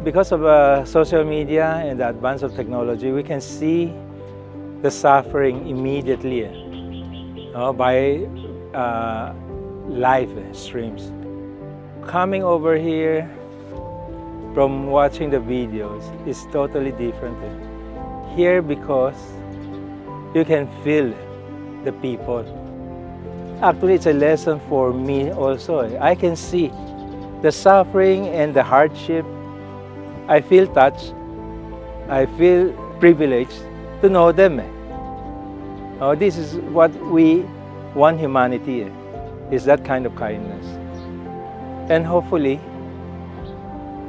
Because of social media and the advance of technology, we can see the suffering immediately by live streams. Coming over here from watching the videos is totally different. Here, because you can feel the people. Actually, it's a lesson for me also. I can see the suffering and the hardship. I feel touched. I feel privileged to know them. This is what we want humanity, is that kind of kindness. And hopefully,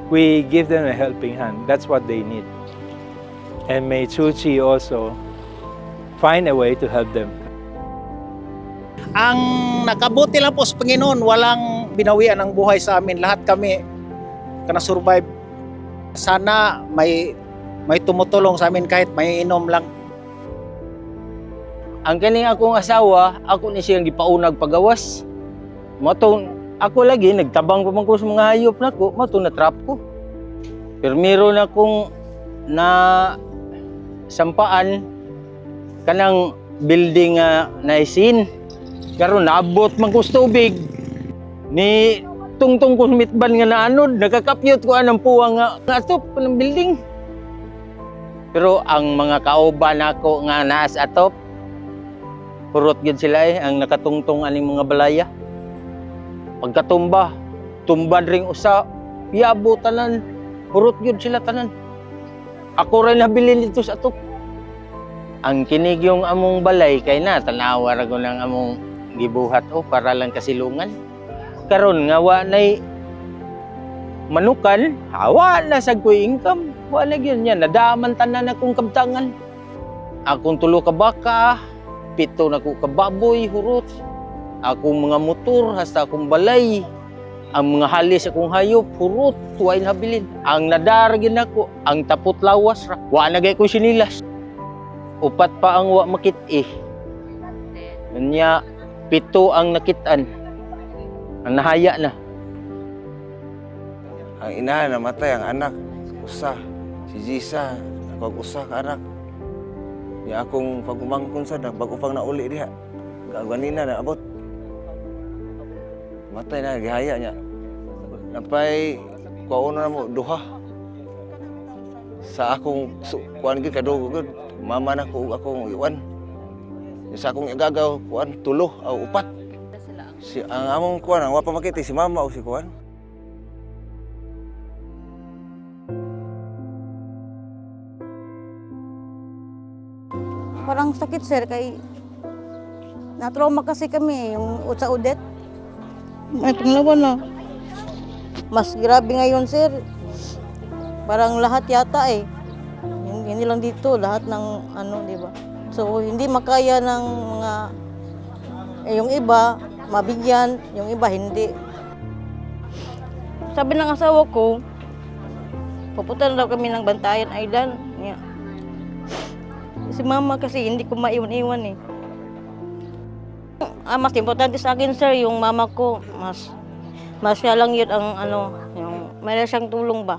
we give them a helping hand. That's what they need. And may Tzu Chi also find a way to help them. Ang nakabuti lang po sa Panginoon, walang binawian ng buhay sa amin. Lahat kami kana-survive. Sana may tumutulong sa amin kahit may inom lang. Ang kaning akong asawa, ako ni siyang gipaunag pagawas. Matong ako lagi nagtabang pa man ko sa mga hayop nako, mato na trap ko. Pero meron akong na sampaan kanang building na isin. Karon naabot man ko sa tubig ni tungtong ko mitban nga naanod, nakakapyot ko anang puwang nga atop ng building. Pero ang mga kauban ako nga naas atop, purot gid sila ang nakatungtong aning mga balaya. Pagkatumba, tumbad ring usa, piyabo tanan, purot gid sila tanan. Ako rin nabilin dito sa atop. Ang kinig yung among balay kay na tanawa ra ko ng among gibuhat para lang kasilungan. Karon nga wa nay manukan, hawa na sa kuy income. Wa na gyud nya nadaman tanan akong kabtangan. Akong tulo ka baka, 7 na ko ka baboy hurot. Akong mga motor hasta akong balay. Ang mga halis akong hayop hurot, tuway nabilin. Ang nadaragin ako, ang tapot lawas ra. Wa na gay ko sinilas. Upat pa ang wa makit-i. Nya 7 ang nakitaan. Ang nahaya na. Ang ina namatay, ang anak, usa. Si Jisa, ako usa ka anak. Yung akong pagumangkon sa bago pang nauli diha. Gaganina na abot. Matay na, gihaya niya. Napay, kauno na mo, duha. Sa akong kuan gid kadugo gud, mama na ko akong iwan. Sa akong igagaw kuan 3 o 4. Si ang among kuan ang wa pa makita si mama o si kuan. Parang sakit sir kay na-trauma kasi kami yung sa udet. Ay panglawa na. Mas grabe ngayon sir. Parang lahat yata hindi lang dito, lahat ng ano, di ba? So hindi makaya ng mga yung iba mabigyan, yung iba hindi. Sabi ng asawa ko, pupunta na daw kami ng Bantayan Island. Yeah. Si mama kasi hindi ko maiwan-iwan eh. Mas importante sa akin sir, yung mama ko, mas siya lang yun ang ano, yung mayroon siyang tulong ba.